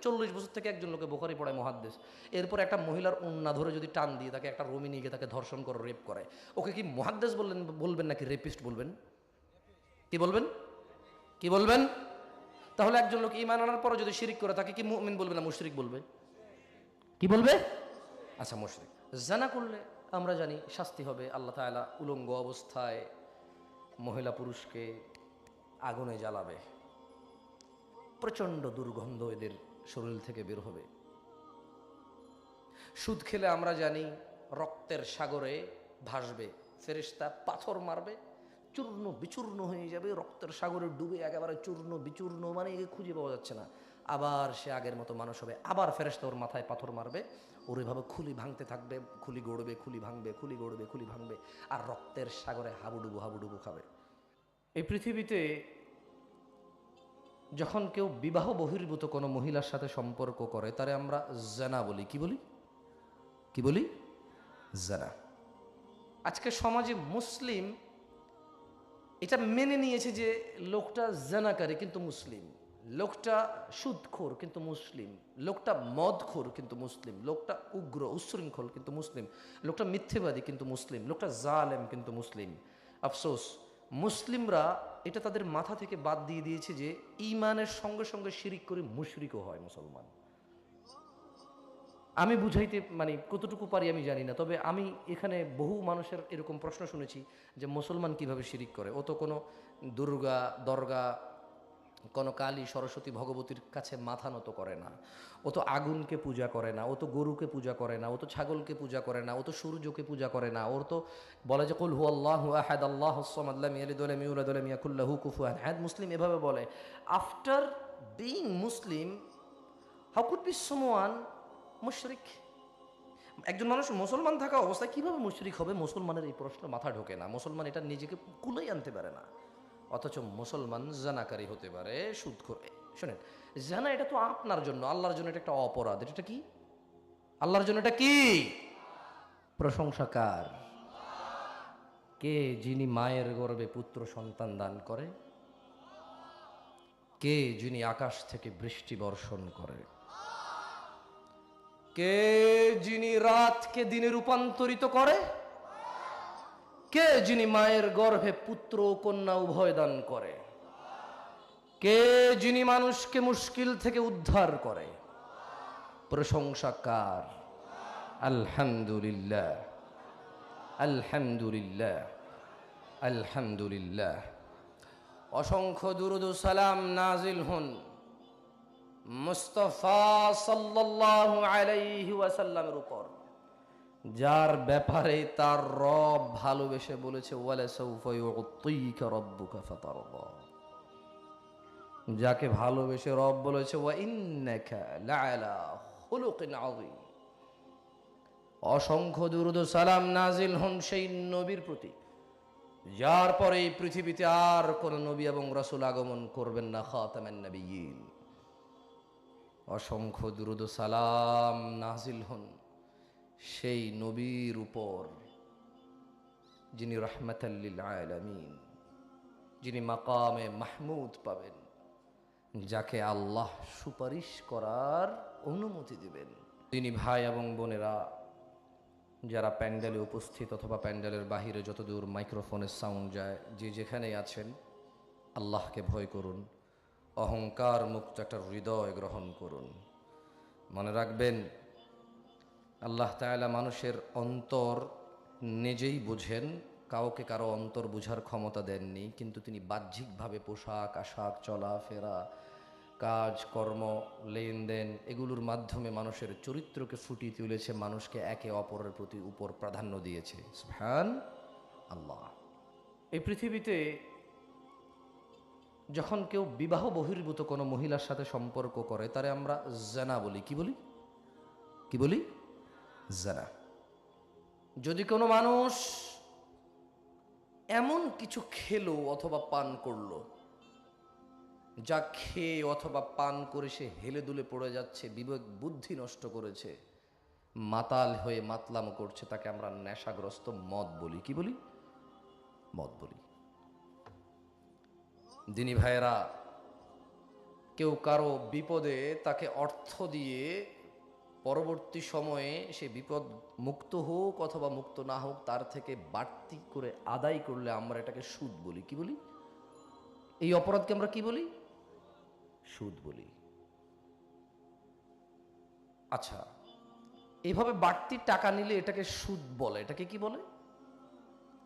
40 বছর থেকে একজন লোকে বুখারী পড়ায় মুহাদ্দিস, এরপর একটা মহিলার ওন্না ধরে যদি টান দিয়ে তাকে একটা রুমে নিয়ে গিয়ে তাকে ধর্ষণ করে রেপ করে, ওকে কি মুহাদ্দিস বলবেন নাকি রেপিস্ট বলবেন? কি বলবেন? কি বলবেন? তাহলে একজন লোক ঈমান আনার পরে যদি শিরিক করে তাকে কি মুমিন বলবে না মুশরিক বলবে? কি বলবে? আচ্ছা, মুশরিক। জানা করলে আমরা জানি শাস্তি হবে, আল্লাহ তাআলা উলঙ্গ অবস্থায় মহিলা পুরুষকে আগুনে জ্বালাবে, প্রচণ্ড দুর্গন্ধ এদের শরীর থেকে বের হবে। সুদ খেলে আমরা জানি রক্তের সাগরে ভাসবে, ফেরেশতা পাথর মারবে, চূর্ণ বিচূর্ণ হয়ে যাবে, রক্তের সাগরে ডুবে একেবারে চূর্ণ বিচূর্ণ, মানে একে খুঁজে পাওয়া যাচ্ছে না। আবার সে আগের মতো মানুষ হবে, আবার ফেরেশতা ওর মাথায় পাথর মারবে, ওর এভাবে খুলি ভাঙতে থাকবে, খুলি গড়বে, খুলি ভাঙবে, খুলি গড়বে, খুলি ভাঙবে, আর রক্তের সাগরে হাবুডুবু হাবুডুবু খাবে। এই পৃথিবীতে যখন কেউ বিবাহ বহির্ভূত কোনো মহিলার সাথে সম্পর্ক করে তারে আমরা জানা বলি। কি বলি? কি বলি? জানা। আজকে সমাজে মুসলিম এটা মেনে নিয়েছে যে লোকটা জানাকারী কিন্তু মুসলিম, লোকটা সুদখোর কিন্তু মুসলিম, লোকটা মদখোর কিন্তু মুসলিম, লোকটা উগ্র উচ্ছৃঙ্খল কিন্তু মুসলিম, লোকটা মিথ্যেবাদী কিন্তু মুসলিম, লোকটা জালেম কিন্তু মুসলিম। আফসোস, মুসলিমরা এটা তাদের মাথা থেকে বাদ দিয়ে দিয়েছে যে ঈমানের সঙ্গে সঙ্গে শিরিক করে মুশরিকও হয় মুসলমান। আমি বুঝাইতে মানে কতটুকু পারি আমি জানি না, তবে আমি এখানে বহু মানুষের এরকম প্রশ্ন শুনেছি যে মুসলমান কিভাবে শিরিক করে, ও তো কোনো দুর্গা দরগা, কোনো কালী সরস্বতী ভগবতীর কাছে মাথা নত করে না, ও তো আগুনকে পূজা করে না, ও তো গরুকে পূজা করে না, ও তো ছাগলকে পূজা করে না, ও তো সূর্যকে পূজা করে না, ওর তো বলে যে কুল হুয়াল্লাহু আহাদ আল্লাহুস সামাদ লাম ইয়ালিদ ওয়া লাম ইউলাদ ওয়া লাম ইয়াকুল লাহু কুফুয়ান আহাদ। মুসলিম এভাবে বলে। After being Muslim, how could be someone মুশরিক? একজন মানুষ মুসলমান থাকা অবস্থায় কিভাবে মুশরিক হবে? মুসলমানের এই প্রশ্ন মাথা ঢোকে না, মুসলমান এটা নিজেকে কুলাই আনতে পারে না, অথচ মুসলমান জানাকারী হতে পারে, সুদখোর। শোনেন, জানা এটা তো আপনার জন্য, আল্লাহর জন্য এটা একটা অপরাধ। এটা কি? আল্লাহর জন্য এটা কি? প্রশংসা কার? কে? যিনি মায়ের গর্ভে পুত্র সন্তান দান করে। কে? যিনি আকাশ থেকে বৃষ্টি বর্ষণ করে। কে? যিনি রাতকে দিনে রূপান্তরিত করে। কে? যিনি মায়ের গর্ভে পুত্র ও কন্যা উভয় দান করে। কে? যিনি মানুষকে মুশকিল থেকে উদ্ধার করে। প্রশংসা কার? আলহামদুলিল্লাহ, আলহামদুলিল্লাহ, আলহামদুলিল্লাহ। অসংখ্য দুরূদ ও সালাম নাজিল হন মুস্তাফা সাল্লাল্লাহু আলাইহি ওয়াসাল্লামের উপর, যার ব্যাপারে তার রব ভালোবেসে বলেছে ওয়ালা সাউফা ইউতিকা রাব্বুকা ফাতারদা। যাকে ভালোবেসে রব বলেছে ওয়া ইন্নাকা লাআলা খুলুকিন আযীম। অসংখ্য দুরূদ ও সালাম নাজিল হন সেই নবীর প্রতি যার পরে এই পৃথিবীতে আর কোন নবী এবং রাসূল আগমন করবেন না, খাতামান নবিয়্যিন। অসংখ্য দুরূদ ও সালাম নাজিল হন সেই নবীর উপর যিনি রাহমাতাল লিল আলামিন, যিনি মাকামে মাহমুদ পাবেন, যাকে আল্লাহ সুপারিশ করার অনুমতি দিবেন। তিনি ভাই এবং বোনেরা যারা প্যান্ডেলে উপস্থিত অথবা প্যান্ডেলের বাহিরে যতদূর মাইক্রোফোনের সাউন্ড যায়, যে যেখানেই আছেন, আল্লাহকে ভয় করুন, অহংকার মুক্ত একটা হৃদয় গ্রহণ করুন। মনে রাখবেন, আল্লাহ তাআলা মানুষের অন্তর নিজেই বুঝেন, কাউকে কারো অন্তর বুঝার ক্ষমতা দেননি, কিন্তু তিনি বাহ্যিকভাবে পোশাক আশাক, চলাফেরা, কাজ কর্ম, লেনদেন এগুলোর মাধ্যমে মানুষের চরিত্রকে ফুটিয়ে তুলেছে, মানুষকে একে অপরের প্রতি উপর প্রাধান্য দিয়েছে। সুবহান আল্লাহ। এই পৃথিবীতে যখন কেউ বিবাহ বহির্ভূত কোনো মহিলার সাথে সম্পর্ক করে তারে আমরা জানা বলি। কি বলি? কি বলি? জানা। যদি কোনো মানুষ এমন কিছু খেলো অথবা পান করলো যা খেয়ে অথবা পান করে সে হেলে দুলে পড়ে যাচ্ছে, বিবেক বুদ্ধি নষ্ট করেছে, মাতাল হয়ে মাতলামো করছে, তাকে আমরা নেশাগ্রস্ত মদ বলি। কি বলি? মদ বলি। দিনী ভাইয়েরা, কেউ কারো বিপদে তাকে অর্থ দিয়ে পরবর্তী সময়ে সে বিপদ মুক্ত হোক অথবা মুক্ত না হোক তার থেকে বাড়তি করে আদায় করলে আমরা এটাকে সুদ বলি। কি বলি? এই অপরাধকে আমরা কি বলি? সুদ বলি। আচ্ছা, এইভাবে বাড়তি টাকা নিলে এটাকে সুদ বলে। এটাকে কি বলে?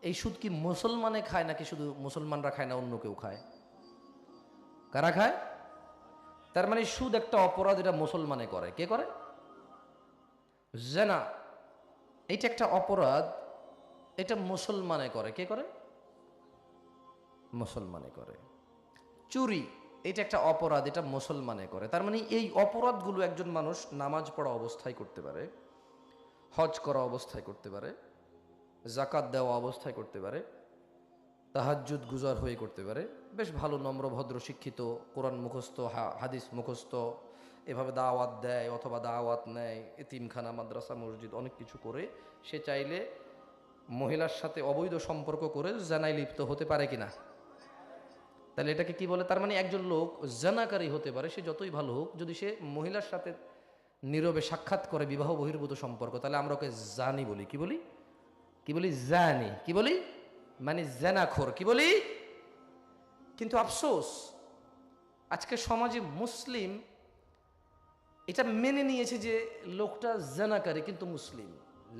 এই সুদ কি মুসলমানে খায় নাকি শুধু মুসলমানরা খায় না অন্য কেউ খায়? কারা খায়? তার মানে সুদ একটা অপরাধ, এটা মুসলমানে করে। কে করে? জেনা এটা একটা অপরাধ, এটা মুসলমানে করে। কে করে? মুসলমানে করে। চুরি এটা একটা অপরাধ, এটা মুসলমানে করে। তার মানে এই অপরাধগুলো একজন মানুষ নামাজ পড়া অবস্থায় করতে পারে, হজ করা অবস্থায় করতে পারে, জাকাত দেওয়া অবস্থায় করতে পারে, তাহাজ্জুদ গুজার হয়ে করতে পারে, বেশ ভালো নম্র ভদ্র শিক্ষিত, কোরআন মুখস্থ, হাদিস মুখস্থ, এভাবে দাওয়াত দেয় অথবা দাওয়াত নেয়, এতিমখানা, মাদ্রাসা, মসজিদ অনেক কিছু করে সে চাইলে মহিলার সাথে অবৈধ সম্পর্ক করে জানায় লিপ্ত হতে পারে কিনা? তাহলে এটাকে কি বলে? তার মানে একজন লোক জানাকারী হতে পারে, সে যতই ভালো হোক, যদি সে মহিলার সাথে নীরবে সাক্ষাৎ করে বিবাহ বহির্ভূত সম্পর্ক, তাহলে আমরা ওকে জানি বলি। কি বলি? কি বলি? জানি। কি বলি? মানে জেনাখোর। কি বলি? কিন্তু আফসোস, আজকে সমাজে মুসলিম এটা মেনে নিয়েছে যে লোকটা জেনাকারী কিন্তু মুসলিম,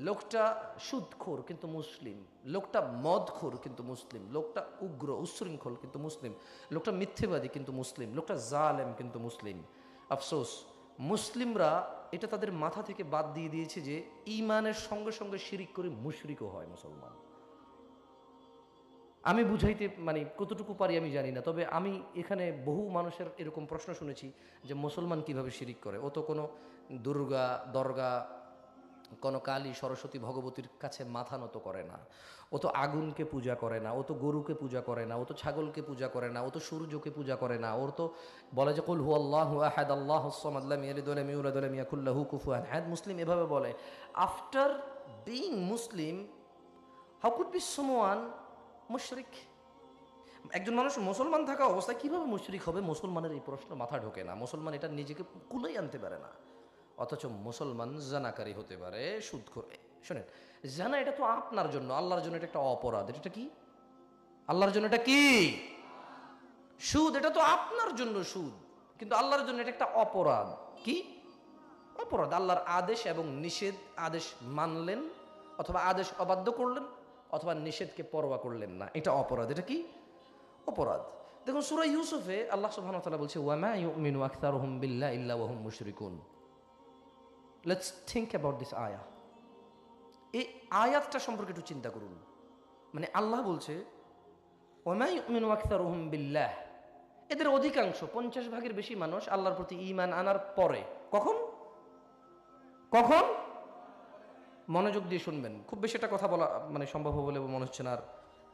লোকটা সুদখোর কিন্তু মুসলিম, লোকটা মদখোর কিন্তু মুসলিম, লোকটা উগ্র উচ্ছৃঙ্খল কিন্তু মুসলিম, লোকটা মিথ্যেবাদী কিন্তু মুসলিম, লোকটা জালেম কিন্তু মুসলিম। আফসোস, মুসলিমরা এটা তাদের মাথা থেকে বাদ দিয়ে দিয়েছে যে ঈমানের সঙ্গে সঙ্গে শিরিক করে মুশরিকও হয় মুসলমান। আমি বুঝাইতে মানে কতটুকু পারি আমি জানি না, তবে আমি এখানে বহু মানুষের এরকম প্রশ্ন শুনেছি যে মুসলমান কিভাবে শিরিক করে। ও তো কোনো দুর্গা, দরগা, কোনো কালী, সরস্বতী, ভগবতীর কাছে মাথা নত করে না, ও তো আগুনকে পূজা করে না, ও তো গরুকে পূজা করে না, ও তো ছাগলকে পূজা করে না, ও তো সূর্যকে পূজা করে না, ওর তো বলে যে কুল হুয়াল্লাহু আহাদ আল্লাহুস সামাদ লাম ইয়ালিদ ওয়া লাম ইউলাদ ওয়া লাম ইয়াকুল লাহু কুফুয়ান আহাদ। মুসলিম এভাবে বলে। After being Muslim, how could be someone মুশরিক? একজন মানুষ মুসলমান থাকা অবস্থায় কিভাবে মুশরিক হবে? মুসলমানের এই প্রশ্ন মাথা ঢোকে না। মুসলমান এটা নিজেকে কুলাই আনতে পারে না, অথচ মুসলমান জানাকারী হতে পারে, সুদখোর। শোনেন, জানা এটা তো আপনার জন্য, আল্লাহর জন্য এটা একটা অপরাধ। এটা কি? আল্লাহর জন্য এটা কি? সুদ এটা তো আপনার জন্য সুদ, কিন্তু আল্লাহর জন্য এটা একটা অপরাধ। কি অপরাধ? আল্লাহর আদেশ এবং নিষেধ, আদেশ মানলেন অথবা আদেশ অবাধ্য করলেন অথবা নিষেধকে পরোয়া করলেন না, এটা অপরাধ। এটা কি? অপরাধ। দেখুন সূরা ইউসুফে আল্লাহ সুবহানাহু ওয়া তাআলা বলছে ওয়ামা ইউমিনু আকসারুহুম বিল্লাহি ইল্লা ওয়া হুম মুশরিকুন। লেটস থিঙ্ক অ্যাবাউট দিস আয়াহ। এই আয়াতটা সম্পর্কে একটু চিন্তা করুন। মানে আল্লাহ বলছে ওয়ামা ইউমিনু আকসারুহুম বিল্লাহ, এদের অধিকাংশ 50 ভাগের বেশি মানুষ আল্লাহর প্রতি ঈমান আনার পরে, কখন কখন মনোযোগ দিয়ে শুনবেন, খুব বেশি একটা কথা বলা মানে সম্ভব হবে বলে মনে হচ্ছে না, আর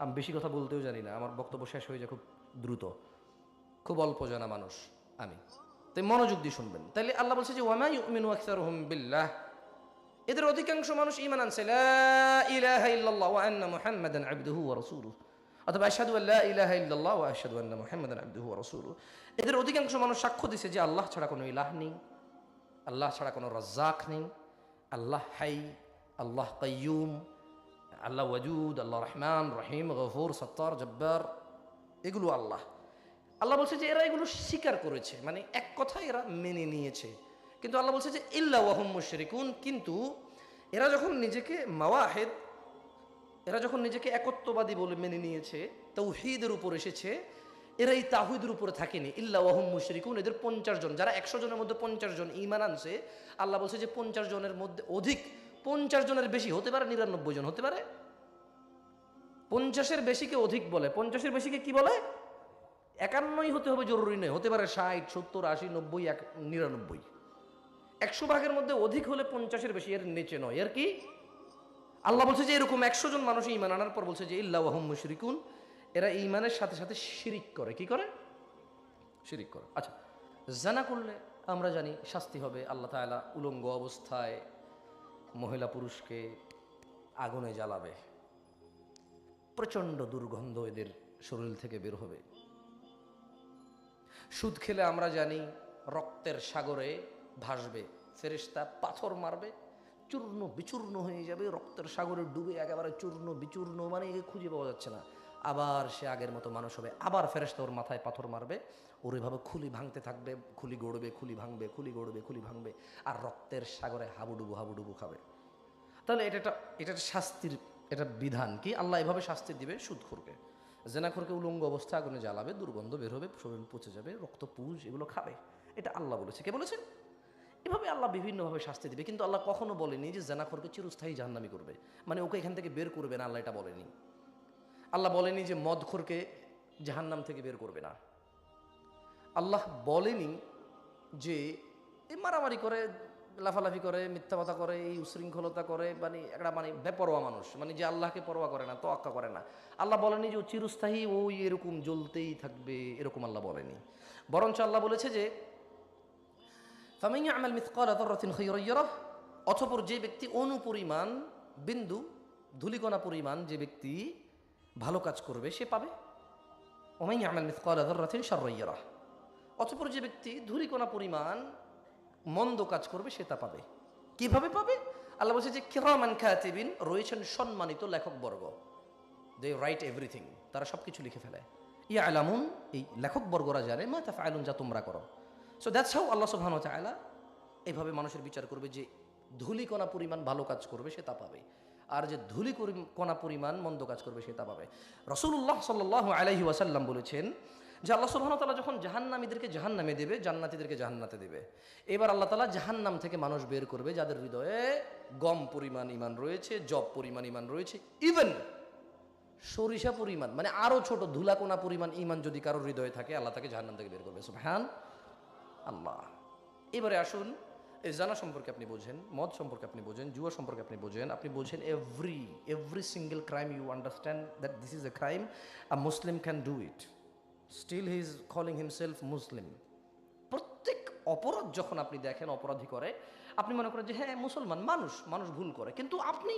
আমি বেশি কথা বলতেও জানি না, আমার বক্তব্য শেষ হয়ে যায় খুব দ্রুত, খুব অল্প জানা মানুষ আমি, তাই মনোযোগ দিয়ে শুনবেন। তাইলে আল্লাহ বলছে যে ওয়ামা ইউমিনু আকসারুহুম বিল্লাহ, এদের অধিকাংশ মানুষ ঈমান আনছে লা ইলাহা ইল্লাল্লাহ ওয়া আন্না মুহাম্মাদান আবদুহু ওয়া রাসূলুহু, অথবা আশহাদু আল্লা ইলাহা ইল্লাল্লাহ ওয়া আশহাদু আন্না মুহাম্মাদান আবদুহু ওয়া রাসূলুহু। এদের অধিকাংশ মানুষ সাক্ষ্য দিছে যে আল্লাহ ছাড়া কোনো ইলাহ নেই, আল্লাহ ছাড়া কোনো রাজ্জাক নেই, আল্লাহ হাই, আল্লাহ কাইয়ুম, আল্লাহ ওয়াজুদ, আল্লাহ রহমান রহিম, গফুর, সত্তার, জব্বার, এগুলো আল্লাহ। আল্লাহ বলছে যে এরা এগুলো স্বীকার করেছে, মানে এক কথায় এরা মেনে নিয়েছে। কিন্তু আল্লাহ বলছে যে ইল্লা ওয়া হুম মুশরিকুন, কিন্তু এরা যখন নিজেকে মাওয়াহিদ, এরা যখন নিজেকে একত্ববাদী বলে মেনে নিয়েছে, তাওহীদের উপর এসেছে, এরা এই তাওহীদের উপরে থাকেনি। ইল্লা ওয়া হুম মুশরিকুন, এদের 50 জন, যারা 100 জনের মধ্যে 50 জন ঈমান আনছে, আল্লাহ বলছে যে 50 জনের মধ্যে অধিক, 50 জনের বেশি হতে পারে, 99 জন হতে পারে। 50-এর বেশিকে অধিক বলে, 50-এর বেশিকে কি বলে? 51 হতে হবে জরুরি নয়, হতে পারে 60, 70, 80, 90, 99। 100 ভাগের মধ্যে অধিক হলে 50-এর বেশি, এর নিচে নয়। এর কি? আল্লাহ বলছে যে এরকম 100 জন মানুষ ঈমান আনার পর বলছে যে ইল্লা ওয়া হুম মুশরিকুন, এরা ঈমানের সাথে সাথে শিরিক করে। কি করে? শিরিক করে। আচ্ছা, জানা করলে আমরা জানি শাস্তি হবে। আল্লাহ তাআলা উলঙ্গ অবস্থায় মহিলা পুরুষকে আগুনে জ্বালাবে, প্রচণ্ড দুর্গন্ধ এদের শরীর থেকে বের হবে। সুদ খেলে আমরা জানি রক্তের সাগরে ভাসবে, ফেরেশতা পাথর মারবে, চূর্ণ বিচূর্ণ হয়ে যাবে, রক্তের সাগরে ডুবে একেবারে চূর্ণ বিচূর্ণ, মানে একে খুঁজে পাওয়া যাচ্ছে না। আবার সে আগের মতো মানুষ হবে, আবার ফেরেশতা ওর মাথায় পাথর মারবে, ওর এভাবে খুলি ভাঙতে থাকবে, খুলি গড়বে, খুলি ভাঙবে, খুলি গড়বে, খুলি ভাঙবে, আর রক্তের সাগরে হাবুডুবু হাবুডুবু খাবে। তাহলে এটা শাস্তির এটা বিধান কি? আল্লাহ এভাবে শাস্তি দিবে সুদখোরকে। জেনাখোরকে উলঙ্গ অবস্থা আগুনে জ্বালাবে, দুর্গন্ধ বের হবে, শরীর পচে যাবে, রক্ত পুজ এগুলো খাবে। এটা আল্লাহ বলেছে। কে বলেছেন? এভাবে আল্লাহ বিভিন্নভাবে শাস্তি দিবে, কিন্তু আল্লাহ কখনো বলেনি যে জেনাখোরকে চিরস্থায়ী জাহান্নামী করবে, মানে ওকে এখান থেকে বের করবে না, আল্লাহ এটা বলেনি। আল্লাহ বলেনি যে মদখোরকে জাহান্নাম থেকে বের করবে না। আল্লাহ বলেনি যে এই মারামারি করে, লাফালাফি করে, মিথ্যা কথা করে, এই উশৃঙ্খলতা করে, মানে একটা মানে বেপরোয়া মানুষ, মানে যে আল্লাহকে পরোয়া করে না, তোয়াক্কা করে না, আল্লাহ বলেনি যে ও চিরস্থায়ী ওই এরকম জ্বলতেই থাকবে, এরকম আল্লাহ বলেনি। বরঞ্চ আল্লাহ বলেছে যে ফামান ইয়ামাল মিসকালা যাররাতিন খায়রান ইয়ারাহ, অতঃপর যে ব্যক্তি অনুপরিমাণ বিন্দু ধূলিকণা পরিমাণ যে ব্যক্তি ভালো কাজ করবে সে পাবে। ওমান ইয়ামাল মিসকালা যাররাতিন শাররান ইয়ারাহ, অতঃপর যে ব্যক্তি ধূলিকণা পরিমাণ মন্দ কাজ করবে সে তা পাবে। কিভাবে পাবে? আল্লাহ বলছে যে কিরামান কাতিবিন, রয়েছেন সম্মানিত লেখকবর্গ, দে রাইট এভরিথিং, তারা সব কিছু লিখে ফেলে। ইয়ালামুন, এই লেখকবর্গরা জানে মা তাফআলুন, যা তোমরা করো। সো দ্যাটস হাউ আল্লাহ সুবহানাহু ওয়া তাআলা এইভাবে মানুষের বিচার করবে যে ধূলিকণা পরিমাণ ভালো কাজ করবে সে তা পাবে, আর যে ধূলিকণা পরিমাণ মন্দ কাজ করবে সে তা পাবে। রাসূলুল্লাহ সাল্লাল্লাহু আলাইহি ওয়াসাল্লাম বলেছেন যে আল্লাহ সুবহানাহু ওয়া তাআলা যখন জাহান্নামীদেরকে জাহান্নামে দেবে, জান্নাতীদেরকে জান্নাতে দেবে, এবার আল্লাহ তাআলা জাহান্নাম থেকে মানুষ বের করবে যাদের হৃদয়ে গম পরিমাণ ঈমান রয়েছে, জব পরিমাণ ঈমান রয়েছে, ইভেন সরিষা পরিমাণ, মানে আরো ছোট ধুলাকোনা পরিমাণ ঈমান যদি কারোর হৃদয়ে থাকে, আল্লাহ তাকে জাহান্নাম থেকে বের করবে। সুবহান আল্লাহ। এবারে আসুন, এই জানা সম্পর্কে আপনি বোঝেন, মদ সম্পর্কে আপনি বোঝেন, জুয়া সম্পর্কে আপনি বোঝেন every single crime you understand that this is a crime, a Muslim can do it, still he is calling himself Muslim. প্রত্যেক অপরাধ যখন আপনি দেখেন অপরাধী করে, আপনি মনে করেন যে হ্যাঁ মুসলমান, মানুষ ভুল করে, কিন্তু আপনি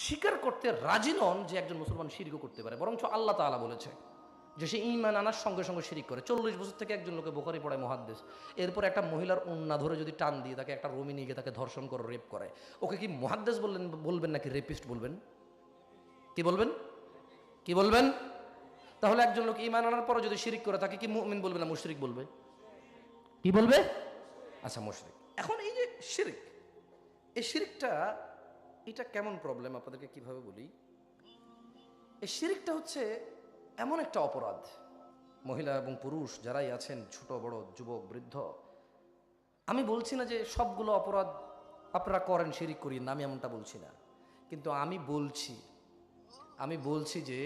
স্বীকার করতে রাজি নন যে একজন মুসলমান শিরকও করতে পারে। বরঞ্চ আল্লাহ তাআলা বলেছে যে সে ঈমান আনার সঙ্গে সঙ্গে শিরিক করে। 40 বছর থেকে একজন লোকে বুখারী পড়ায় মুহাদ্দিস, এরপর একটা মহিলার ওন্না ধরে যদি টান দিয়ে তাকে একটা রোমি নিয়ে গিয়ে তাকে ধর্ষণ করে রেপ করে, ওকে কি মুহাদ্দিস বলবেন নাকি রেপিস্ট বলবেন? কি বলবেন? তাহলে একজন লোক ঈমান আনার পরে যদি শিরিক করে তাকে কি মুমিন বলবে না মুশরিক বলবে? কি বলবে? আচ্ছা, মুশরিক। এখন এই যে শিরিক, এই শিরিকটা এটা কেমন প্রবলেম আপনাদেরকে কিভাবে বলি। এই শিরিকটা হচ্ছে এমন একটা অপরাধ, মহিলা এবং পুরুষ যারাই আছেন, ছোট বড়, যুবক বৃদ্ধ, আমি বলছি না যে সবগুলো অপরাধ আপনারা করেন শিরিক করি না, আমি এমনটা বলছি না, কিন্তু আমি বলছি যে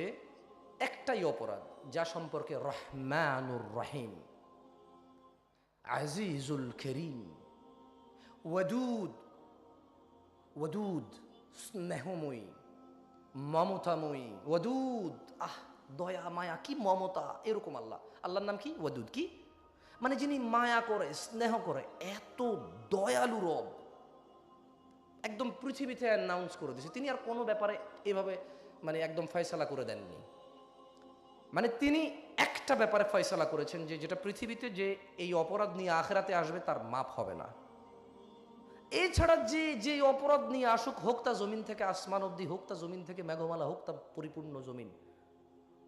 একটাই অপরাধ যা সম্পর্কে রহমানুর রহিম, আজিজুল করিম, ওয়াদুদ স্নেহময়ী, মমতাময়ী, ওয়াদুদ, দয়া মায়া, কি মমতা, এরকম আল্লাহর নাম কি? ওয়াদুদ। কি মানে? যিনি মায়া করে, স্নেহ করে, এত দয়ালু রব, একদম পৃথিবীতে অ্যানাউন্স করে দিয়েছে। তিনি আর কোনো ব্যাপারে এভাবে মানে একদম ফয়সালা করে দেননি, মানে তিনি একটা ব্যাপারে ফয়সালা করেছেন যে যেটা পৃথিবীতে যে এই অপরাধ নিয়ে আখিরাতে আসবে তার মাপ হবে না। এছাড়া যে অপরাধ নিয়ে আসুক, হোক তা জমিন থেকে আসমান অব্দি, হোক তা জমিন থেকে মেঘমালা, হোক তা পরিপূর্ণ জমিন,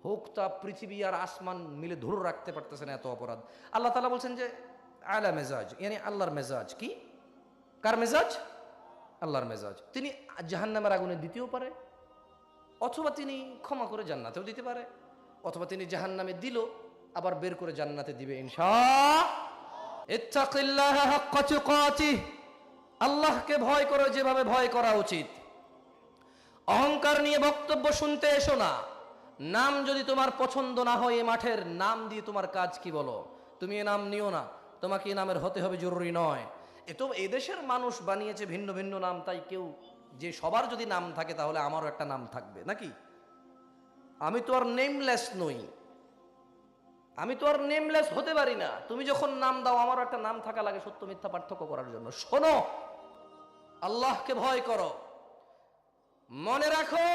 হোক তা পৃথিবী আর আসমান মিলে ধরে রাখতে পারতেছে না এত অপরাধ, আল্লাহ তাআলা বলছেন যে আলা মেজাজ, মানে আল্লাহর মেজাজ। কি? কার মেজাজ? আল্লাহর মেজাজ। তিনি জাহান্নামের আগুনে দিতেও পারে, অথবা তিনি ক্ষমা করে জান্নাতেও দিতে পারে, অথবা তিনি জাহান্নামে দিল আবার বের করে জান্নাতে দিবে ইনশাআল্লাহ। ইত্তাকিল্লাহা হাক্কা তুকাতিহ, আল্লাহকে ভয় করো যেভাবে ভয় করা উচিত। অহংকার নিয়ে বক্তব্য শুনতে এসো না। নাম যদি তোমার পছন্দ না হয়, এ মাঠের নাম দিয়ে তোমার কাজ কি বলো? তুমি এ নাম নিও না, তোমাকে এ নামের হতে হবে জরুরি নয়। এ তো এদেশের মানুষ বানিয়েছে ভিন্ন ভিন্ন নাম, তাই কেউ যে সবার যদি নাম থাকে তাহলে আমারও একটা নাম থাকবে নাকি? আমি তো আর নেমলেস নই, আমি তো আর নেমলেস হতে পারি না। তুমি যখন নাম দাও আমারও একটা নাম থাকা লাগে সত্য মিথ্যা পার্থক্য করার জন্য। শোনো, আল্লাহকে ভয় করো। মনে রাখো,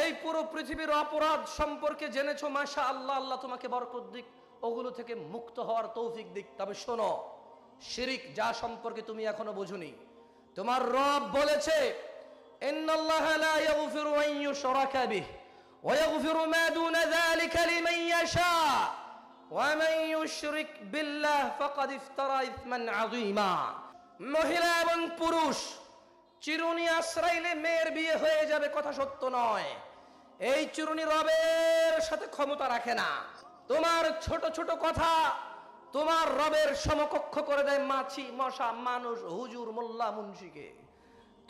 এই পুরো পৃথিবীর অপরাধ সম্পর্কে জেনেছো, মাশাআল্লাহ, আল্লাহ তোমাকে বরকত দিক, ওগুলো থেকে মুক্ত হওয়ার তৌফিক দিক। তবে শোনো, শিরিক যা সম্পর্কে তুমি এখনো বুঝুনি, তোমার রব বলেছে ইন্নাল্লাহা লা ইয়াগফিরু আন ইউশরাকা বিহি ওয়া ইয়াগফিরু মা দুনা যালিকা লিমান ইয়াশা ওয়া মান ইউশরিক বিল্লাহ ফাকাদ ইফতারা ইসমান আযীমা। মহিলা এবং পুরুষ চিরুনি আশ্রাইলে মেয়ের বিয়ে হয়ে যাবে, কথা সত্য নয়। এই চিরুনি রবের সাথে ক্ষমতা রাখে না। তোমার ছোট ছোট কথা তোমার রবের সমকক্ষ করে দেয় মাছি, মশা, মানুষ, হুজুর, মোল্লা, মুন্সিকে।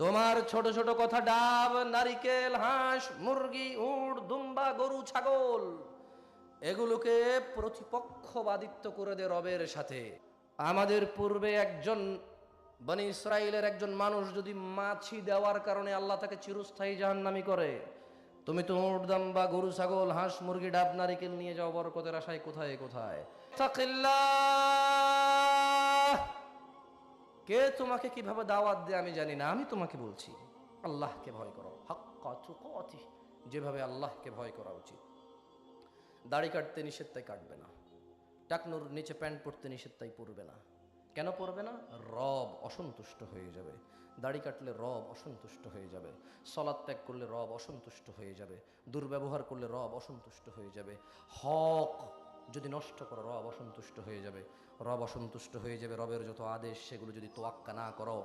তোমার ছোট ছোট কথা ডাব, নারিকেল, হাঁস, মুরগি, উট, দুম্বা, গরু, ছাগল এগুলোকে প্রতিপক্ষবাদিত্ব করে দেয় রবের সাথে। আমাদের পূর্বে একজন বনি ইসরাইলের একজন মানুষ যদি মাছি দেওয়ার কারণে আল্লাহ তাকে চিরস্থায়ী জাহান্নামী করে, তুমি তো উট, দাম্বা, গরু, ছাগল, হাঁস, মুরগি, ডাব, নারিকেল নিয়ে যাও বরকতের আশায় কোথায় কোথায়। তাকিল্লাহ। কে তোমাকে কিভাবে দাওয়াত দেয় আমি জানি না, আমি তোমাকে বলছি আল্লাহকে ভয় করো, হাক্কা তুকাতিহ, যেভাবে আল্লাহকে ভয় করা উচিত। দাড়ি কাটতে নিষেধ, তাই কাটবে না। টাকনুর নিচে প্যান্ট পরতে নিষেধ, তাই পরবে না। কেন পরবে না? রব অসন্তুষ্ট হয়ে যাবে। দাড়ি কাটলে রব অসন্তুষ্ট হয়ে যাবে। সলাৎ ত্যাগ করলে রব অসন্তুষ্ট হয়ে যাবে। দুর্ব্যবহার করলে রব অসন্তুষ্ট হয়ে যাবে। হক যদি নষ্ট করো রব অসন্তুষ্ট হয়ে যাবে। রব অসন্তুষ্ট হয়ে যাবে। রবের যত আদেশ সেগুলো যদি তোয়াক্কা না করো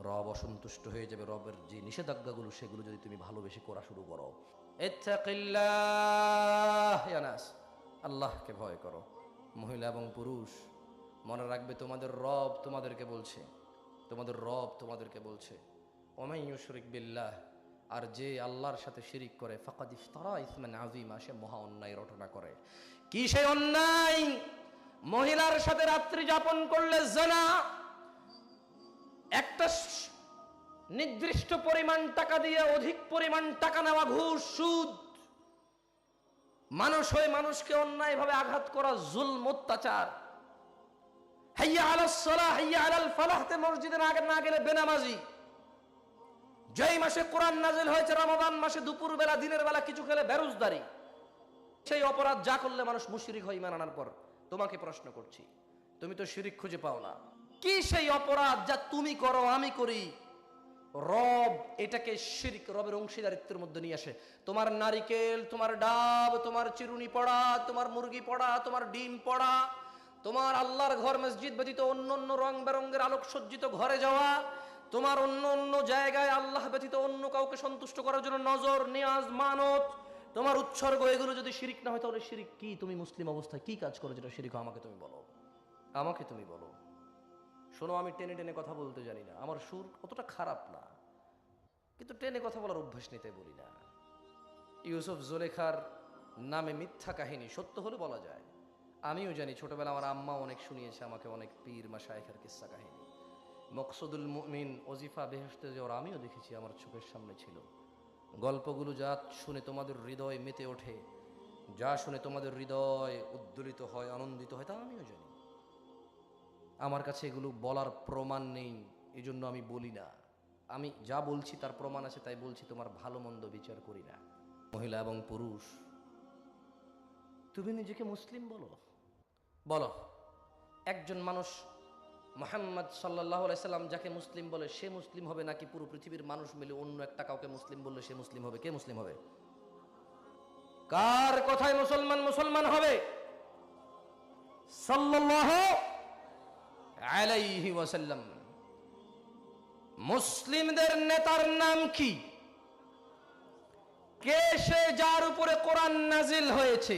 রব অসন্তুষ্ট হয়ে যাবে। রবের যে নিষেধাজ্ঞাগুলো সেগুলো যদি তুমি ভালোবেসে করা শুরু করো। ইত্তাকিল্লাহ ইয়া নাস, আল্লাহকে ভয় করো। মহিলা এবং পুরুষ মনে রাখবে, তোমাদের রব তোমাদেরকে বলছে, তোমাদের রব তোমাদেরকে বলছে ওমান ইউশরিক বিল্লাহ, আর যে আল্লাহর সাথে শিরিক করে ফাকাদ ইফতারা ইসমান আযীমা, সে মহা অন্যায় রটনা করে। কি সেই অন্যায়? মহিলার সাথে রাত্রি যাপন করলে জিনা, একটা নির্দিষ্ট পরিমাণ টাকা দিয়ে অধিক পরিমাণ টাকা নেওয়া, ঘুষ, সুদ, মানুষ হয়ে মানুষকে অন্যায়ভাবে আঘাত করা, জুলম, অত্যাচার। হাইয়া আলাস সালাহ হাইয়া আলাল ফালাহতে মসজিদে না গেলে বেনামাজি। যেই মাসে কোরআন নাযিল হয়েছে রমাদান মাসে দুপুর বেলা দিনের বেলা কিছু খেলে বেরোজদারি, সেই অপরাধ যা করলে মানুষ মুশরিক হয় ঈমান আনার পর। তোমাকে প্রশ্ন করছি, তুমি তো শিরিক খুঁজে পাও না, কি সেই অপরাধ যা তুমি করো আমি করি রব এটাকে শিরক, রবের অংশীদারিত্বের মধ্যে নিয়ে আসে? তোমার নারিকেল, তোমার ডাব, তোমার চিরুনি পড়া, তোমার মুরগি পড়া, তোমার ডিম পড়া, তোমার আল্লাহর ঘর মসজিদ ব্যতীত অন্য অন্য রং বেরঙ্গের আলোক সজ্জিত ঘরে যাওয়া, তোমার অন্য অন্য জায়গায় আল্লাহ ব্যতীত অন্য কাউকে সন্তুষ্ট করার জন্য নজর, নিয়াজ, মানত, তোমার উৎসর্গ, এগুলো যদি শিরিক না হয় তাহলে শিরিক কি? তুমি মুসলিম অবস্থায় কি কাজ করো যেটা শিরিক? আমাকে তুমি বলো, আমাকে তুমি বলো। শোনো, আমি টেনে টেনে কথা বলতে জানি না, আমার সুর অতটা খারাপ না, কিন্তু টেনে কথা বলার অভ্যাস নিতে বলি না। ইউসুফ জুলেখার নামে মিথ্যা কাহিনী সত্য হলে বলা যায়। আমিও জানি, ছোটবেলা আমার আম্মা অনেক শুনিয়েছে আমাকে অনেক পীর মাশায়েখের কিস্সা কাহিনী। মকসুদুল মুমিন, ওজিফা, বেহেশতে যাওয়ার আমিও দেখেছি, আমার চোখের সামনে ছিল। গল্পগুলো যা শুনে তোমাদের হৃদয় মেতে ওঠে, যা শুনে তোমাদের হৃদয় উদ্দোলিত হয়, আনন্দিত হয়, তা আমিও জানি। আমার কাছে এগুলো বলার প্রমাণ নেই, এই জন্য আমি বলি না। আমি যা বলছি তার প্রমাণ আছে তাই বলছি, তোমার ভালো মন্দ বিচার করি না। মহিলা এবং পুরুষ, তুমি নিজেকে মুসলিম বলো, বলো। একজন মানুষ মুহাম্মদ সাল্লাল্লাহু আলাইহি সাল্লাম যাকে মুসলিম বলে সে মুসলিম হবে, নাকি পুরো পৃথিবীর মানুষ মিলে অন্য একটা কাউকে মুসলিম বললে সে মুসলিম হবে? কে মুসলিম হবে? কার কথায় মুসলমান মুসলমান হবে? সাল্লাল্লাহু আলাইহি ওয়াসাল্লাম। মুসলিমদের নেতার নাম কি? কে সে যার উপরে কোরআন নাজিল হয়েছে?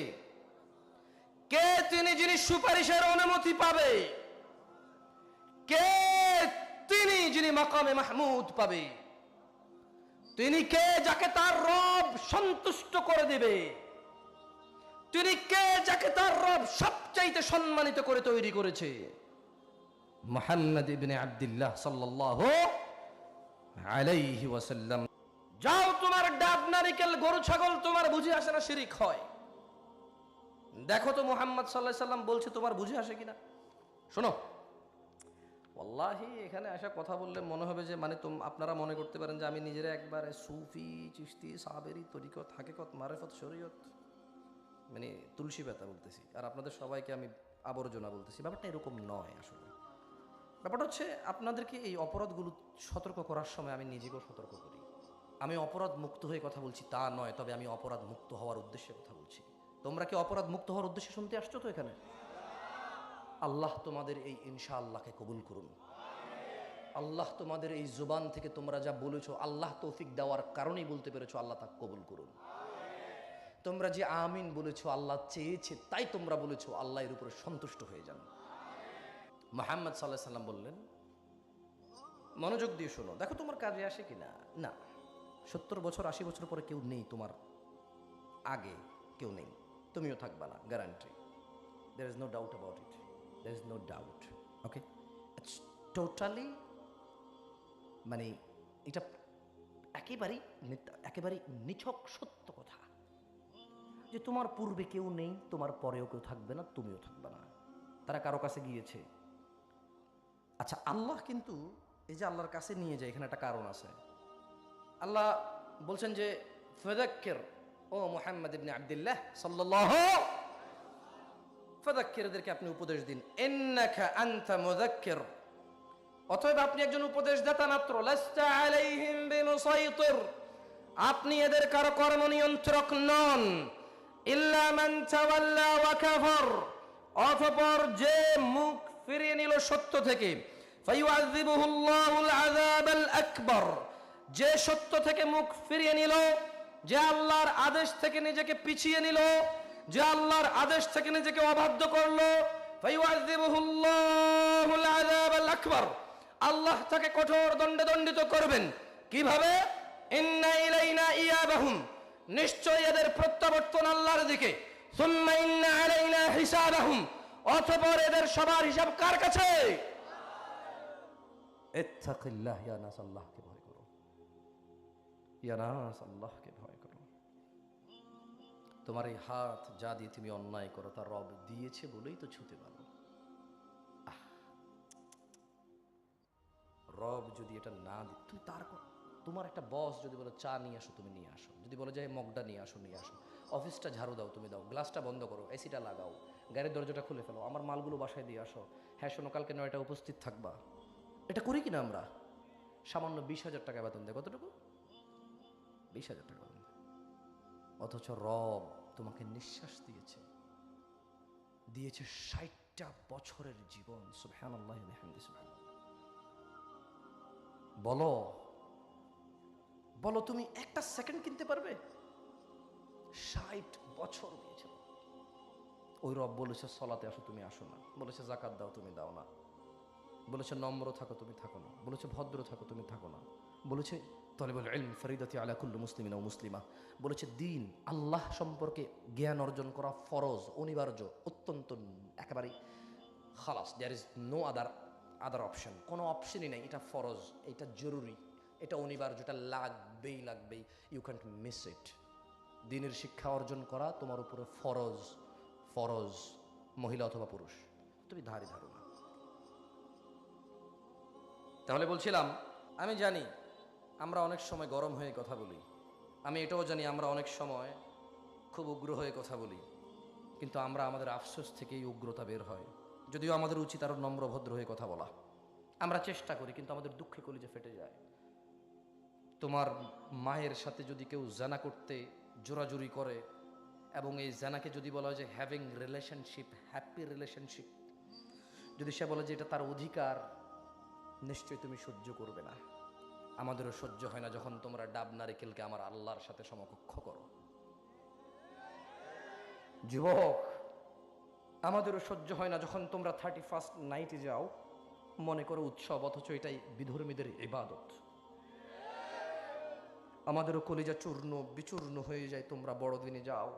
কে তিনি যিনি সুপারিশের অনুমতি পাবে? কে তিনি যিনি মাকামে মাহমুদ পাবে? তিনি কে যাকে তার রব সন্তুষ্ট করে দেবে? তিনি কে যাকে তার রব সবচাইতে সম্মানিত করে তৈরি করেছে? মুহাম্মদ ইবনে আব্দুল্লাহ সাল্লাল্লাহু আলাইহি ওয়াসাল্লাম। যাও, তোমার ডাব, নারিকেল, গরু, ছাগল তোমার বুঝে আসে না শিরিক হয়? দেখো তো মুহাম্মদ সাল্লাল্লাহু আলাইহি সাল্লাম বলছে, তোমার বুঝে আসে কিনা? শোনো, ওয়াল্লাহি এখানে আসা কথা বললে মনে হবে যে মানে আপনারা মনে করতে পারেন যে আমি নিজেরা একবারে সুফি, চিশতি, সাবেরি, তরিকত, হাকিকত, মারিফত, শরীয়ত মানে তুলসী পাতা বলতেছি, আর আপনাদের সবাইকে আমি আবর্জনা বলতেছি। ব্যাপারটা এরকম নয় আসলে। ব্যাপারটা হচ্ছে আপনাদেরকে এই অপরাধগুলো সতর্ক করার সময় আমি নিজেকেও সতর্ক করি। আমি অপরাধ মুক্ত হয়ে কথা বলছি তা নয়, তবে আমি অপরাধ মুক্ত হওয়ার উদ্দেশ্যে কথা বলছি। তোমরা কি অপরাধ মুক্ত হওয়ার উদ্দেশ্যে শুনতে আসছো তো এখানে? আল্লাহ তোমাদের এই ইনশাআল্লাহকে কবুল করুন। আল্লাহ তোমাদের এই জুবান থেকে তোমরা যা বলেছো, আল্লাহ তৌফিক দেওয়ার কারণেই বলতে পেরেছো, আল্লাহ তা কবুল করুন। তোমরা যে আমিন বলেছো, আল্লাহ চেয়েছে তাই তোমরা বলেছো, আল্লাহ এর উপরে সন্তুষ্ট হয়ে যান। মুহাম্মদ সাল্লাল্লাহু আলাইহি সাল্লাম বললেন, মনোযোগ দিয়ে শোনো, দেখো তোমার কাজে আসে কিনা। না, 70 বছর 80 বছর পরে কেউ নেই, তোমার আগে কেউ নেই, তুমিও থাকবা না, guarantee. there is no doubt about it, there is no doubt, okay, it's totally, মানে এটা একেবারেই নিছক সত্য কথা যে তোমার পূর্বে কেউ নেই, তোমার পরেও কেউ থাকবে না, তুমিও থাকবে না। তারা কারো কাছে গিয়েছে। আচ্ছা, আল্লাহ কিন্তু এই যে আল্লাহর কাছে নিয়ে যায়, এখানে একটা কারণ আছে। আল্লাহ বলছেন যে ফাযাক্কির, ও মুহাম্মদ ইবনে আব্দুল্লাহ সাল্লাল্লাহু, ফাযাক্কিরদেরকে আপনি উপদেশ দিন, ইন্নাকা আনতা মুযাক্কির, অতএব আপনি একজন উপদেশদাতা মাত্র, লাস্তা আলাইহিম বিমুসাইতির, আপনি এদের কারো কর্ম নিয়ন্ত্রক নন, ইল্লা মান তাওয়াল্লা ওয়া কাফার, অতঃপর যে মুখ ফিরিয়ে নিল সত্য থেকে, ফায়ুআযিবুহুল্লাহুল আযাবাল আকবার, যে সত্য থেকে মুখ ফিরিয়ে নিল, যে আল্লাহর আদেশ থেকে নিজেকে পিছিয়ে নিল, যে আল্লাহর আদেশ থেকে নিজেকে অবাধ্য করলো, ফায়ুআযিবুহুল্লাহুল আযাবাল আকবার, আল্লাহ তাকে কঠোর দণ্ডে দণ্ডিত করবেন। কিভাবে? ইন্না ইলাইনা ইয়াবাহুম, নিশ্চয় এদের প্রত্যাবর্তন আল্লাহর দিকে, সুম্মা ইন্না আলাইনা হিসাবাহুম, অতঃপর এদের সবার হিসাব কার কাছে? ইত্তাকিল্লাহ, ইয়া নাস, আল্লাহকে ভয় করো, ইয়া নাস, আল্লাহকে ভয় করো। তোমার এই হাত যা দিয়ে তুমি অন্যায় করো, তা রব দিয়েছে বলেই তো ছুতে পারো। রব যদি এটা না দিত, তুমি তোমার একটা বস যদি বলো চা নিয়ে আসো, তুমি নিয়ে আসো, যদি বলো যে মগটা নিয়ে আসো, নিয়ে আসো, অফিসটা ঝাড়ু দাও, তুমি দাও, গ্লাসটা বন্ধ করো, এসিটা লাগাও, গাড়ির দরজাটা খুলে ফেলো, আমার মালগুলো বাসায় দিয়ে আসো, হ্যাঁ শোনো কালকে 9টা উপস্থিত থাকবা, এটা করি কিনা আমরা? সামান্য 20,000 টাকা বেতন দেয়, কতটুকু? 20,000 টাকা বেতন দেয়। অথচ রব তোমাকে নিঃশ্বাস দিয়েছে, 60টা বছরের জীবন। সুবহানাল্লাহ ওয়া বিহামদিহি, সুবহানাল্লাহ। বলো বলো, তুমি একটা সেকেন্ড কিনতে পারবে? 60 বছর দিয়েছে। ওই রব বলেছে সলাতে আসো, তুমি আসো না, বলেছে যাকাত দাও, তুমি দাও না, বলেছে নম্র থাকো, তুমি থাকো না, বলেছে ভদ্র থাকো, তুমি থাকো না, বলেছে তলিবুল ইলম ফরিদাতি আলা কুল্লি মুসলিমিন ওয়া মুসলিমা, বলেছে দিন আল্লাহ সম্পর্কে জ্ঞান অর্জন করা ফরজ, অনিবার্য, অত্যন্ত একেবারেই খালাস, there is no other option, কোনো অপশনই নেই, এটা ফরজ, এটা জরুরি, এটা অনিবার্য, এটা লাগবেই, ইউ ক্যান্ট মিস ইট। দিনের শিক্ষা অর্জন করা তোমার উপরে ফরজ, মহিলা অথবা পুরুষ, তুমি ধারো না। তাহলে বলছিলাম, আমি জানি আমরা অনেক সময় গরম হয়ে কথা বলি, আমি এটাও জানি আমরা অনেক সময় খুব উগ্র হয়ে কথা বলি, কিন্তু আমরা আমাদের আফসোস থেকেই উগ্রতা বের হয়, যদিও আমাদের উচিত আরও নম্র ভদ্র হয়ে কথা বলা। আমরা চেষ্টা করি, কিন্তু আমাদের দুঃখে কলিজা ফেটে যায়। তোমার মায়ের সাথে যদি কেউ জানা করতে জোরাজুরি করে, এবং এই জানাকে যদি বলা হয় যে হ্যাভিং রিলেশনশিপ, হ্যাপি রিলেশনশিপ, যদি সে বলে যে এটা তার অধিকার, নিশ্চয়ই তুমি সহ্য করবে না। আমাদেরও সহ্য হয় না যখন তোমরা ডাব নারিকেলকে আমার আল্লাহর সাথে সমকক্ষ করো। যুবক, আমাদেরও সহ্য হয় না যখন তোমরা 31st নাইটে যাও, মনে করো উৎসব, অথচ এটাই বিধর্মীদের ইবাদত। আমাদেরও কলিজা চূর্ণ বিচূর্ণ হয়ে যায় তোমরা বড়দিনে যাও,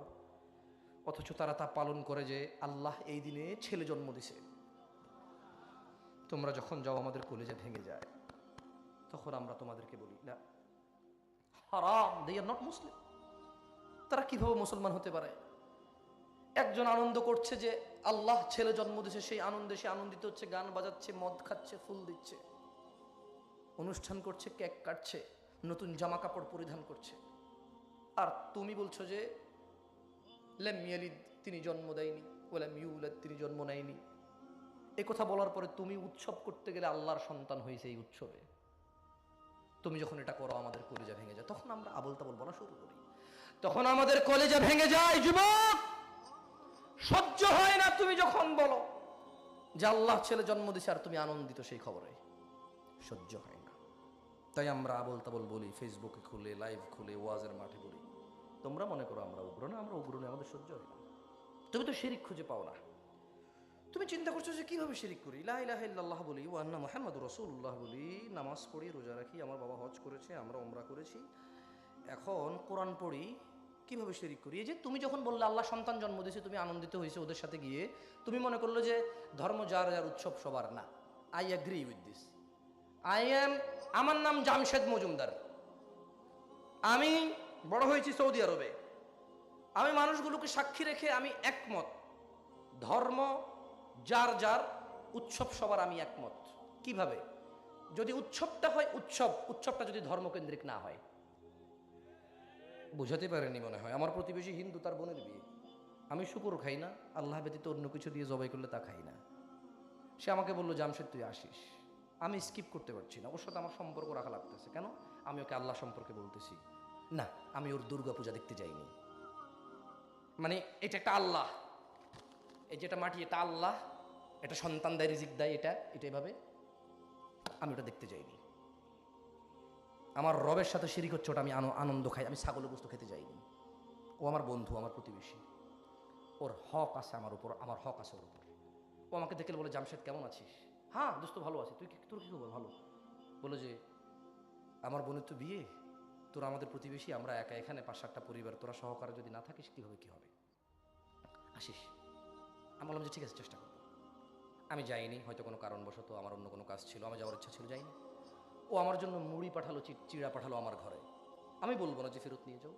অথচ তারা তা পালন করে যে আল্লাহ এই দিনে ছেলে জন্ম দিছে। তোমরা যখন যাও আমাদের কলিজা ভেঙে যায়, তখন আমরা তোমাদেরকে বলি না, হারাম, দে আর নট মুসলিম। তারা কিভাবে মুসলমান হতে পারে? একজন আনন্দ করছে যে আল্লাহ ছেলে জন্ম দিছে, সেই আনন্দে সে আনন্দিত হচ্ছে, গান বাজাচ্ছে, মদ খাচ্ছে, ফুল দিচ্ছে, অনুষ্ঠান করছে, কেক কাটছে, নতুন জামা কাপড় পরিধান করছে। আর তুমি বলছো যে লাম ইয়ালিদ, তিনি জন্ম দেয়নি, ওয়ালাম ইউলাদ, তিনি জন্ম নেয়নি। এই কথা বলার পরে তুমি উৎসব করতে গেলে আল্লাহর সন্তান হয়েছে এই উৎসবে। তুমি যখন এটা করো আমাদের কলিজা ভেঙে যায়, তখন আমরা আবল তাবল বলা শুরু করি, তখন আমাদের কলিজা ভেঙে যায়। যুবক, সহ্য হয় না তুমি যখন বলো যে আল্লাহ ছেলে জন্ম দিছে আর তুমি আনন্দিত সেই খবরে, সহ্য হয় না। তাই আমরা আবল তাবল বলি, ফেসবুকে খুলে, লাইভ খুলে, ওয়াজের মাঠে বলি। তোমরা মনে করো আমরা উগ্র না, আমরা উগ্র না, আমাদের সহ্য হয় না। তুমি তো শিরিক খুঁজে পাও না। তুমি চিন্তা করছো যে কিভাবে শিরিক করি, লা ইলাহা ইল্লাল্লাহ বলি, ওয়া আন্না মুহাম্মাদুর রাসূলুল্লাহ বলি, নামাজ পড়ি, রোজা রাখি, আমার বাবা হজ করেছে, আমরা উমরা করেছি, এখন কোরআন পড়ি, কিভাবে শিরিক করি? এই যে তুমি যখন বললে আল্লাহ সন্তান জন্ম দিয়েছে, তুমি আনন্দিত হয়েছে ওদের সাথে গিয়ে, তুমি মনে করলো যে ধর্ম যার যার উৎসব সবার না। I agree with this. আমার নাম জামশেদ মজুমদার, আমি বড় হয়েছি সৌদি আরবে, আমি মানুষগুলোকে সাক্ষী রেখে আমি একমত, ধর্ম যার যার, উৎসব সবার, আমি একমত। কিভাবে? যদি উৎসবটা হয় উৎসবটা যদি ধর্মকেন্দ্রিক না হয়। বুঝাতে পারেনি মনে হয়। আমার প্রতিবেশী হিন্দু, তার বোনের বিয়ে, আমি শুকর খাই না, আল্লাহ ব্যতীত অন্য কিছু দিয়ে জবাই করলে তা খাই না। সে আমাকে বললো জামশেদ তুই আসিস, আমি স্কিপ করতে পারছি না, ওর সাথে আমার সম্পর্ক রাখা লাগতেছে। কেন? আমি ওকে আল্লাহ সম্পর্কে বলতেছি না, আমি ওর দুর্গা পূজা দেখতে যাইনি, মানে এটা একটা আল্লাহ, এই যেটা মাটি এটা আল্লাহ, এটা সন্তান দেয়, রিজিক দেয়, এটা এভাবে, আমি ওটা দেখতে যাইনি। আমার রবের সাথে শিরিক হচ্ছে, ওটা আমি আনন্দ খাই, আমি ছাগলের গোশত খেতে যাইনি। ও আমার বন্ধু, আমার প্রতিবেশী, ওর হক আছে আমার উপর, আমার হক আছে ওর উপর। ও আমাকে দেখলে বলে জামশেদ কেমন আছিস? হ্যাঁ দোস্ত ভালো আছি, তোর কি খবর? ভালো। বলে যে আমার বোনের তো বিয়ে, তোরা আমাদের প্রতিবেশী, আমরা একা এখানে 5-7টা পরিবার, তোরা সহকারে যদি না থাকিস কীভাবে কী হবে, আসিস। আমি বললাম যে ঠিক আছে, চেষ্টা করবো। আমি যাইনি, হয়তো কোনো কারণবশত আমার অন্য কোনো কাজ ছিল, আমার যাওয়ার ইচ্ছা ছিল, যাইনি। ও আমার জন্য মুড়ি পাঠালো, চিড়া পাঠালো আমার ঘরে। আমি বলবো না যে ফেরত নিয়ে যাও,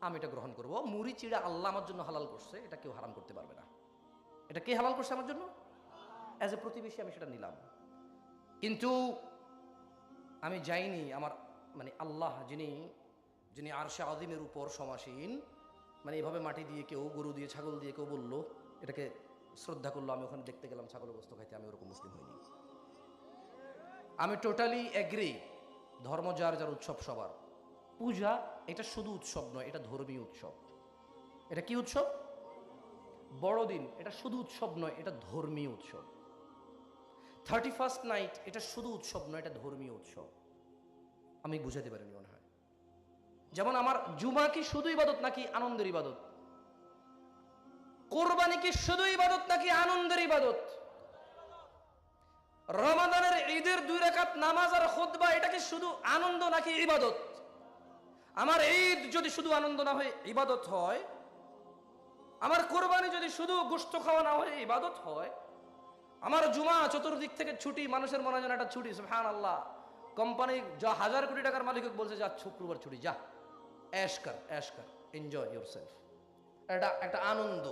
আমি এটা গ্রহণ করবো। মুড়ি চিড়া আল্লাহ আমার জন্য হালাল করছে, এটা কেউ হারাম করতে পারবে না। এটা কে হালাল করছে আমার জন্য? অ্যাজ এ প্রতিবেশী আমি সেটা নিলাম। কিন্তু আমি যাইনি, আমার মানে আল্লাহ যিনি আরশে আযীমের উপর সমাসীন, মানে এভাবে মাটি দিয়ে কেউ, গরু দিয়ে, ছাগল দিয়ে কেউ বললো, এটাকে শ্রদ্ধা করলো, আমি ওখানে দেখতে গেলাম ছাগলের গোশত খাইতে, আমি ওরকম মুসলিম হইনি। আমি টোটালি এগ্রি, ধর্ম যার যার, উৎসব সবার। পূজা এটা শুধু উৎসব নয়, এটা ধর্মীয় উৎসব। এটা কি উৎসব? বড়দিন এটা শুধু উৎসব নয়, এটা ধর্মীয় উৎসব। 31st নাইট এটা শুধু উৎসব নয়, এটা ধর্মীয় উৎসব। আমি বুঝাতে পারিনি মনে হয়। যেমন আমার জুমা কি শুধু ইবাদত নাকি আনন্দের ইবাদত? কোরবানি কি শুধু ইবাদত নাকি আনন্দের ইবাদত? রমাদানের ঈদের 2 রাকাত নামাজ আর খুতবা এটা কি শুধু আনন্দ নাকি ইবাদত? আমার ঈদ যদি শুধু আনন্দ না হয়ে ইবাদত হয়, আমার কোরবানি যদি শুধু গোশত খাওয়া না হয়ে ইবাদত হয়, আমার জুমা চতুর্দিক থেকে ছুটি, মানুষের মনে হয় একটা ছুটি, সুবহানাল্লাহ। কোম্পানি যা 1000 কোটি টাকার মালিক বলছে যা শুক্রবার ছুটি, যা ऐश कर এনজয় ইয়োরসেলফ, এটা একটা আনন্দ।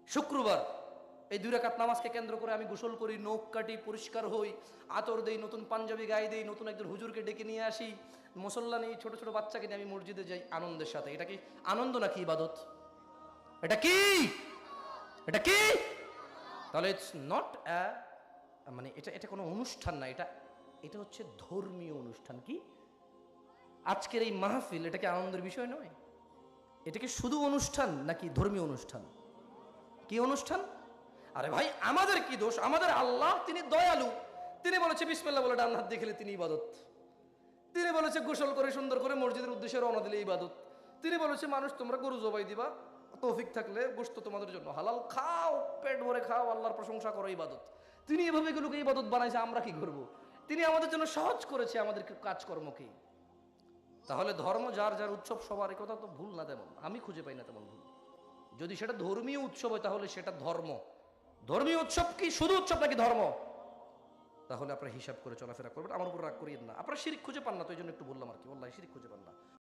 শুক্রবার এই 2 রাকাত নামাজকে কেন্দ্র করে আমি গোসল করি, নখ কাটি, পরিষ্কার হই, আতর দেই, নতুন পাঞ্জাবি গায়ে দেই, নতুন একজন হুজুরকে ডেকে নিয়ে আসি, মুসল্লা নিয়ে, ছোট ছোট বাচ্চাকে নিয়ে আমি মসজিদে যাই আনন্দের সাথে। এটা কি আনন্দ নাকি ইবাদত? এটা কি? এটা কি? তাহলে ইটস নট মানে এটা কোনো অনুষ্ঠান না, এটা হচ্ছে ধর্মীয় অনুষ্ঠান। কি আজকের এই মাহফিল, এটা কি আনন্দের বিষয় নয়? এটা কি শুধু অনুষ্ঠান নাকি ধর্মীয় অনুষ্ঠান? কি অনুষ্ঠান? আরে ভাই, আমাদের কি দোষ? আমাদের আল্লাহ তিনি দয়ালু, তিনি বলেছে বিসমিল্লাহ বলে ডান হাত দিয়ে খেলে তিনি ইবাদত। তিনি বলেছে গোসল করে সুন্দর করে মসজিদের উদ্দেশ্যে রওনা দিলে ইবাদত। তিনি বলেছে মানুষ তোমরা গরু জবাই দিবা, তৌফিক থাকলে গোশত তোমাদের জন্য হালাল, খাও, পেট ভরে খাও, আল্লাহর প্রশংসা করো, ইবাদত। তিনি এভাবে এগুলোকে ইবাদত বানাইছে, আমরা কি করব? তিনি আমাদের জন্য সহজ করেছে আমাদের কাজকর্মকে। তাহলে ধর্ম যার যার, উৎসব সবার, কথা তো ভুল না, তেমন আমি খুঁজে পাই না তেমন ভুল। যদি সেটা ধর্মীয় উৎসব হয় তাহলে সেটা ধর্ম। ধর্মীয় উৎসব কি শুধু উৎসব নাকি ধর্ম? তাহলে আপনারা হিসাব করে চলাফেরা করবেন, আমার উপর রাগ করিয়েন না। আপনারা শিরিক খুঁজে পান না তো, এই জন্য একটু বললাম আর কি। ওয়াল্লাহি শিরিক খুঁজে পান না।